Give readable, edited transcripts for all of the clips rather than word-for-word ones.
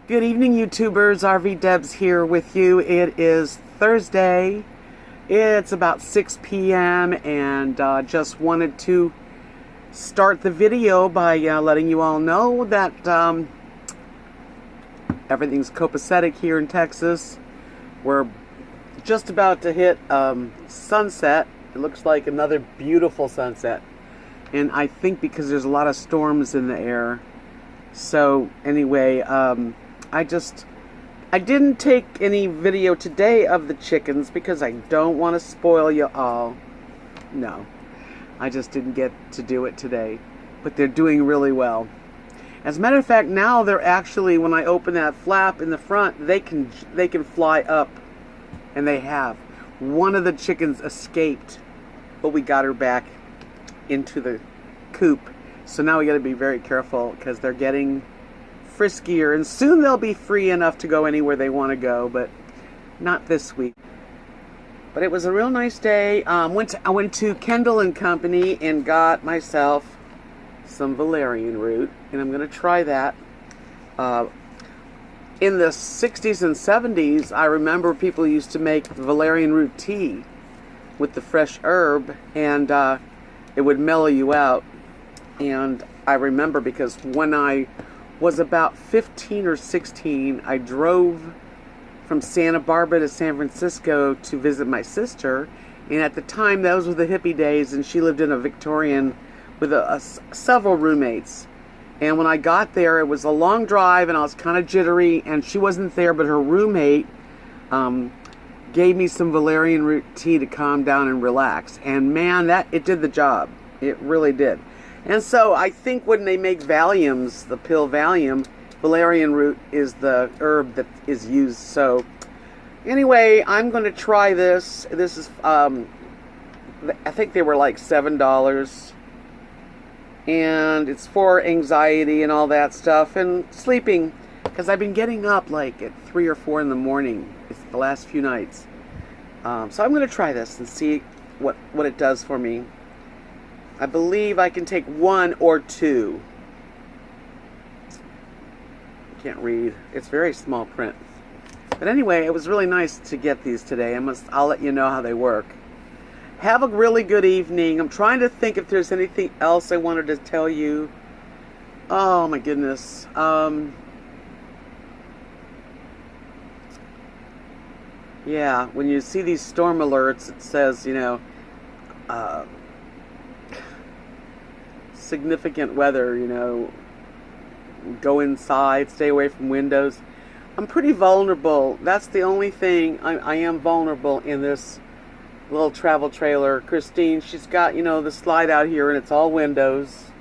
Good evening, YouTubers. RV Debs here with you. It is Thursday. It's about 6 p.m. and just wanted to start the video by letting you all know that everything's copacetic here in Texas. We're just about to hit sunset. It looks like another beautiful sunset. And I think because there's a lot of storms in the air. So anyway, I didn't take any video today of the chickens because I don't want to spoil you all. No, I just didn't get to do it today. But they're doing really well. As a matter of fact, now they're actually, when I open that flap in the front, they can fly up. And they have. One of the chickens escaped, but we got her back into the coop. So now we got to be very careful because they're getting friskier, and soon they'll be free enough to go anywhere they want to go, but not this week. But it was a real nice day. I went to Kendall and Company and got myself some valerian root, and I'm going to try that. In the 60s and 70s, I remember people used to make valerian root tea with the fresh herb, and it would mellow you out. And I remember because when I was about 15 or 16, I drove from Santa Barbara to San Francisco to visit my sister. And at the time, those were the hippie days, and she lived in a Victorian with several roommates. And when I got there, it was a long drive, and I was kind of jittery, and she wasn't there, but her roommate gave me some valerian root tea to calm down and relax. And man, it did the job. It really did. And so I think when they make Valiums, the pill Valium, valerian root is the herb that is used. So anyway, I'm going to try this. This is, I think they were like $7. And it's for anxiety and all that stuff. And sleeping, because I've been getting up like at 3 or 4 in the morning. It's the last few nights. So I'm going to try this and see what it does for me. I believe I can take 1 or 2. I can't read. It's very small print. But anyway, it was really nice to get these today. I'll let you know how they work. Have a really good evening. I'm trying to think if there's anything else I wanted to tell you. Oh my goodness. Yeah, when you see these storm alerts, it says, significant weather, go inside, stay away from windows. I'm pretty vulnerable. That's the only thing. I am vulnerable in this little travel trailer. Christine, she's got, the slide out here, and it's all windows.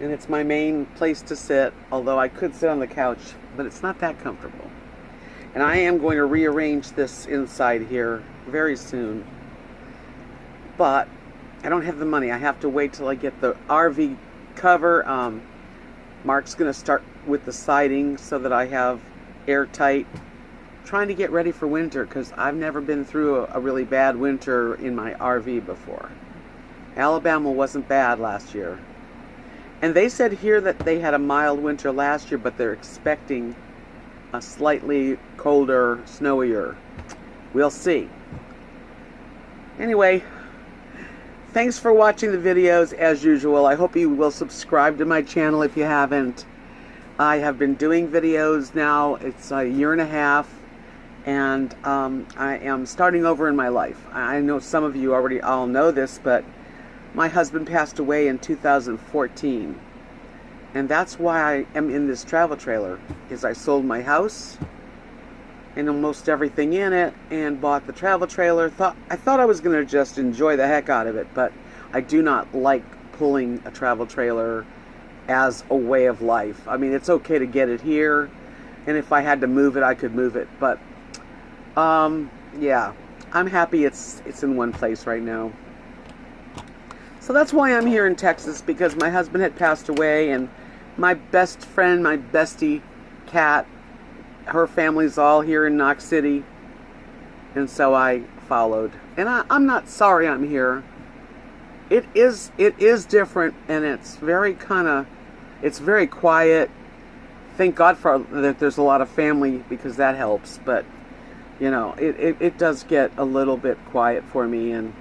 And it's my main place to sit, although I could sit on the couch, but it's not that comfortable. And I am going to rearrange this inside here very soon. But I don't have the money. I have to wait till I get the RV cover. Mark's going to start with the siding so that I have airtight. Trying to get ready for winter because I've never been through a really bad winter in my RV before. Alabama wasn't bad last year. And they said here that they had a mild winter last year, but they're expecting a slightly colder, snowier. We'll see. Anyway, thanks for watching the videos as usual. I hope you will subscribe to my channel if you haven't. I have been doing videos now. It's a year and a half. And I am starting over in my life. I know some of you already all know this, but my husband passed away in 2014. And that's why I am in this travel trailer, is I sold my house and almost everything in it and bought the travel trailer. I thought I was going to just enjoy the heck out of it, but I do not like pulling a travel trailer as a way of life. I mean, it's okay to get it here, and if I had to move it, I could move it, but yeah, I'm happy it's in one place right now. So that's why I'm here in Texas, because my husband had passed away, and my best friend, my bestie, Kat, her family's all here in Knox City, and so I followed. And I'm not sorry I'm here. It is different, and it's very quiet. thank God for that there's a lot of family because that helps. But, you know, it does get a little bit quiet for me. And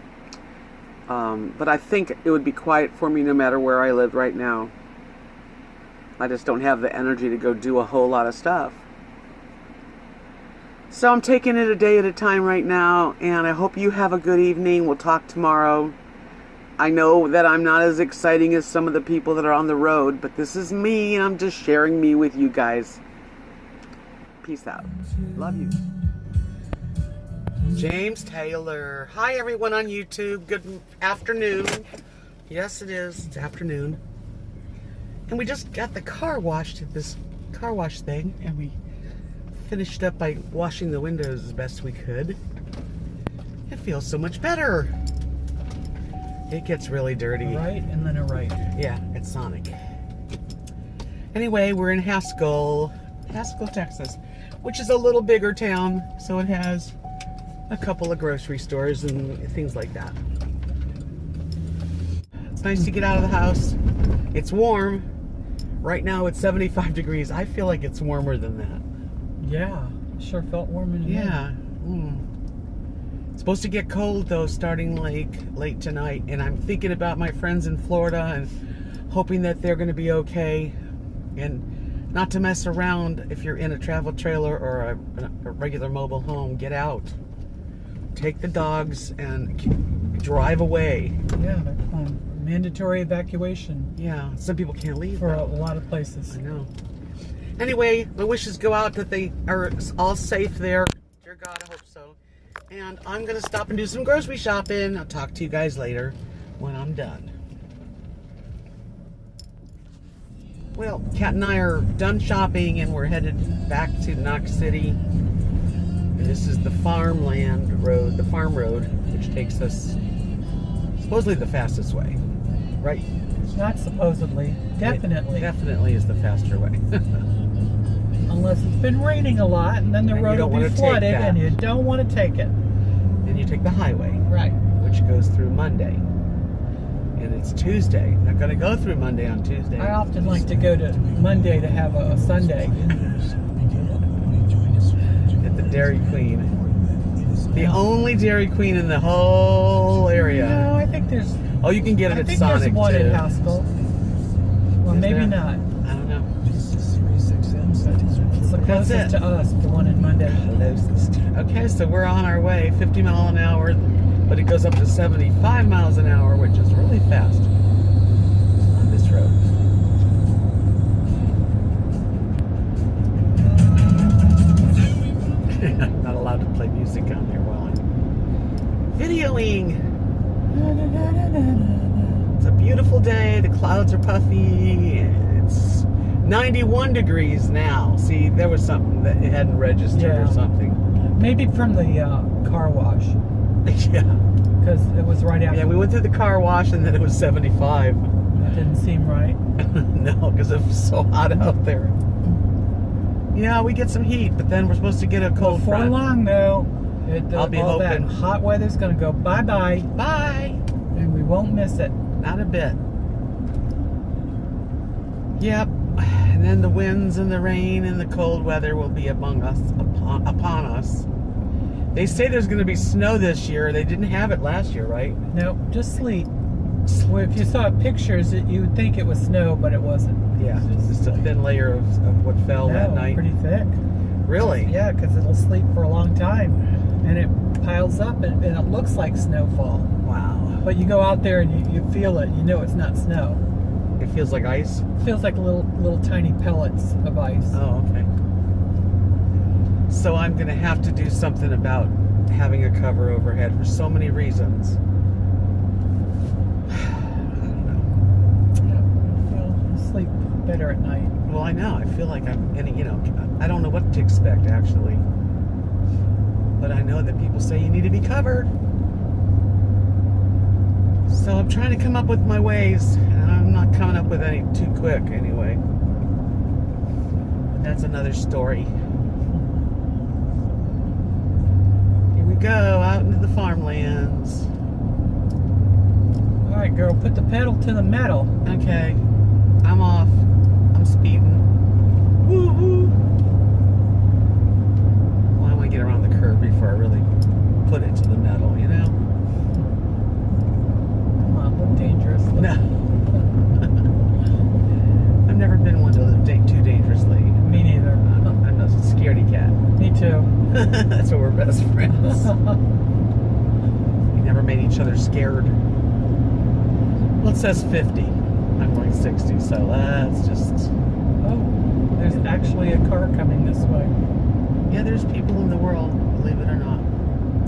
but I think it would be quiet for me no matter where I live right now. I just don't have the energy to go do a whole lot of stuff. So I'm taking it a day at a time right now, and I hope you have a good evening. We'll talk tomorrow. I know that I'm not as exciting as some of the people that are on the road, but this is me, and I'm just sharing me with you guys. Peace out. Love you. James Taylor. Hi, everyone on YouTube. Good afternoon. Yes, it is. It's afternoon. And we just got the car washed at this car wash thing, and we finished up by washing the windows as best we could. It feels so much better. It gets really dirty. A right and then a right. Yeah, it's Sonic. Anyway, we're in Haskell, Texas, which is a little bigger town, so it has a couple of grocery stores and things like that. It's nice to get out of the house. It's warm. Right now it's 75 degrees. I feel like it's warmer than that. Yeah, sure felt warm in here. Yeah. It's supposed to get cold though, starting late tonight, and I'm thinking about my friends in Florida and hoping that they're going to be okay, and not to mess around. If you're in a travel trailer or a regular mobile home, get out, take the dogs, and drive away. Yeah, they're mandatory evacuation. Yeah, some people can't leave for though. a lot of places. I know. Anyway, my wishes go out that they are all safe there. Dear God, I hope so. And I'm going to stop and do some grocery shopping. I'll talk to you guys later when I'm done. Well, Kat and I are done shopping and we're headed back to Knox City. And this is the farm road, which takes us supposedly the fastest way, right? Not supposedly. Definitely. It definitely is the faster way. Unless it's been raining a lot, and then the road will be flooded, and you don't want to take it. Then you take the highway. Right. Which goes through Monday. And it's Tuesday. Not going to go through Monday on Tuesday. I often like to go to Monday to have a Sunday. At the Dairy Queen. The only Dairy Queen in the whole area. No, I think there's... Oh, you can get it at Sonic, too. I think there's one in Haskell. Well, maybe not. I don't know. It's the closest to us, the one in Monday. Closest. Okay, so we're on our way, 50 miles an hour, but it goes up to 75 miles an hour, which is really fast on this road. I'm not allowed to play music on there while I'm videoing. It's a beautiful day. The clouds are puffy. It's 91 degrees now. See, there was something that it hadn't registered or something. Maybe from the car wash. Yeah. Because it was right after. Yeah, we went through the car wash and then it was 75. That didn't seem right. No, because it was so hot out there. Yeah, we get some heat, but then we're supposed to get a cold front. Before long, though, I'll be hoping. That hot weather's going to go bye-bye. Bye. And we won't miss it. Not a bit. Yep. And then the winds and the rain and the cold weather will be upon us. They say there's going to be snow this year. They didn't have it last year, right? No, just sleet. Well, if you saw pictures, you would think it was snow, but it wasn't. Yeah, just a thin layer of what fell that night. Pretty thick. Really? Yeah, because it'll sleep for a long time, and it piles up, and it looks like snowfall. Wow. But you go out there and you feel it. You know it's not snow. It feels like ice? It feels like little tiny pellets of ice. Oh, okay. So I'm going to have to do something about having a cover overhead for so many reasons. Sleep better at night. Well, I know. I feel like I don't know what to expect, actually. But I know that people say you need to be covered. So I'm trying to come up with my ways, and I'm not coming up with any too quick, anyway. But that's another story. Here we go, out into the farmlands. All right, girl, put the pedal to the metal. Okay. I'm off. I'm speeding. Woohoo! Well, I want to get around the curve before I really put it to the metal, you know? Come on, look dangerous. No. I've never been one to live too dangerously. Me neither. I'm a scaredy cat. Me too. That's why we're best friends. We never made each other scared. Well, it says 50. I'm going 60, so that's just... Oh, there's actually a car coming this way. Yeah, there's people in the world, believe it or not.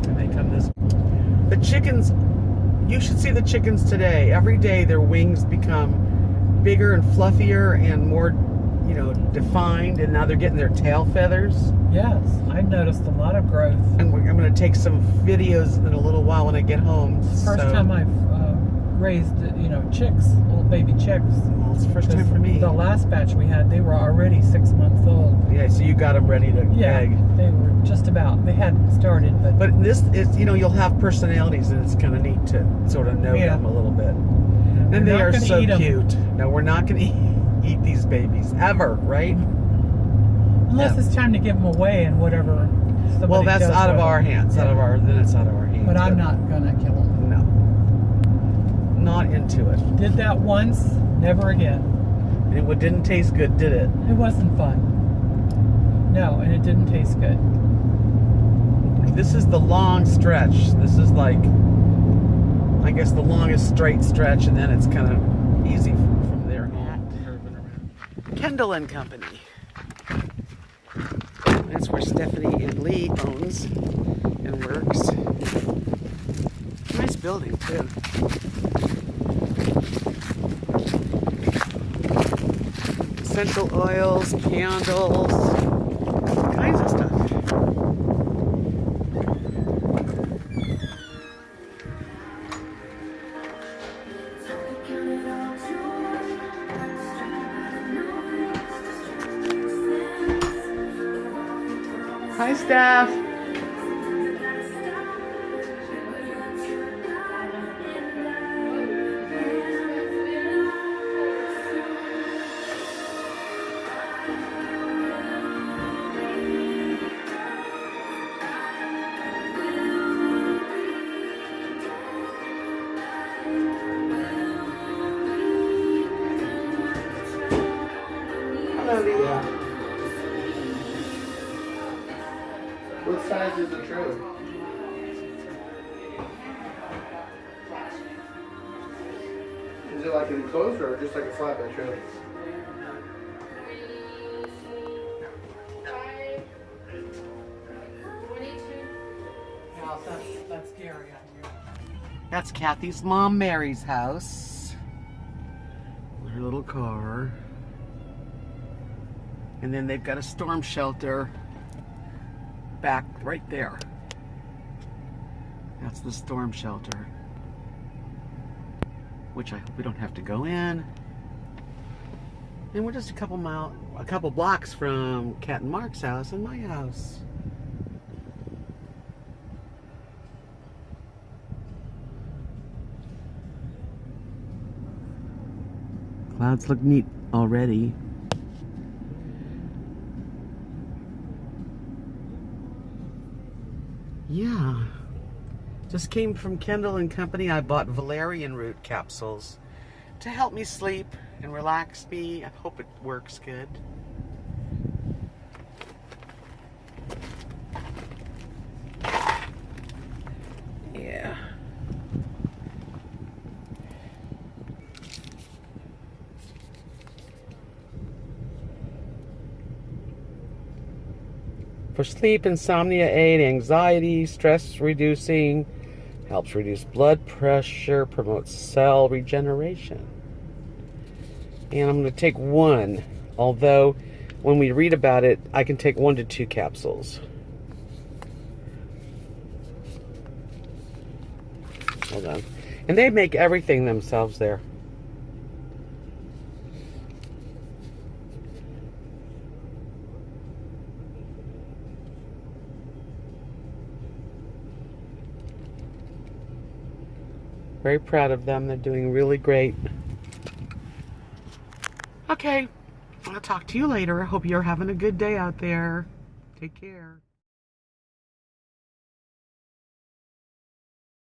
And they come this way. The chickens, you should see the chickens today. Every day their wings become bigger and fluffier and more, you know, defined, and now they're getting their tail feathers. Yes, I've noticed a lot of growth. And I'm going to take some videos in a little while when I get home. First time I've raised, you know, chicks, little baby chicks. Well, it's the first time for me. The last batch we had, they were already 6 months old. Yeah, so you got them ready to egg. They were just about. They hadn't started, but... But this is, you know, you'll have personalities, and it's kind of neat to sort of know them a little bit. And they are so cute. No, we're not going to eat these babies ever, right? Unless it's time to give them away and whatever. Well, that's out of our hands. Yeah. Then it's out of our hands. But I'm not gonna kill them. No. Not into it. Did that once, never again. And it didn't taste good, did it? It wasn't fun. No, and it didn't taste good. This is the long stretch. This is like, I guess, the longest straight stretch, and then it's kind of easy from there on. Kendall and Company. That's where Stephanie and Lee owns and works. Nice building, too. Essential oils, candles, all kinds of stuff. Hi, Steph. Hello, Leah. What size is the trailer? Is it like an enclosed or just like a flatbed trailer? Yeah, that's scary out here. That's Kathy's mom, Mary's house. Her little car. And then they've got a storm shelter back right there. That's the storm shelter, which I hope we don't have to go in. And we're just a couple blocks from Kat and Mark's house and my house. Clouds look neat already. Yeah, just came from Kendall and Company. I bought valerian root capsules to help me sleep and relax me. I hope it works good. Yeah. For sleep, insomnia aid, anxiety, stress reducing, helps reduce blood pressure, promotes cell regeneration. And I'm going to take one, although when we read about it, I can take 1 to 2 capsules. Hold on. And they make everything themselves there. Very proud of them. They're doing really great. Okay, I'll talk to you later. I hope you're having a good day out there. Take care.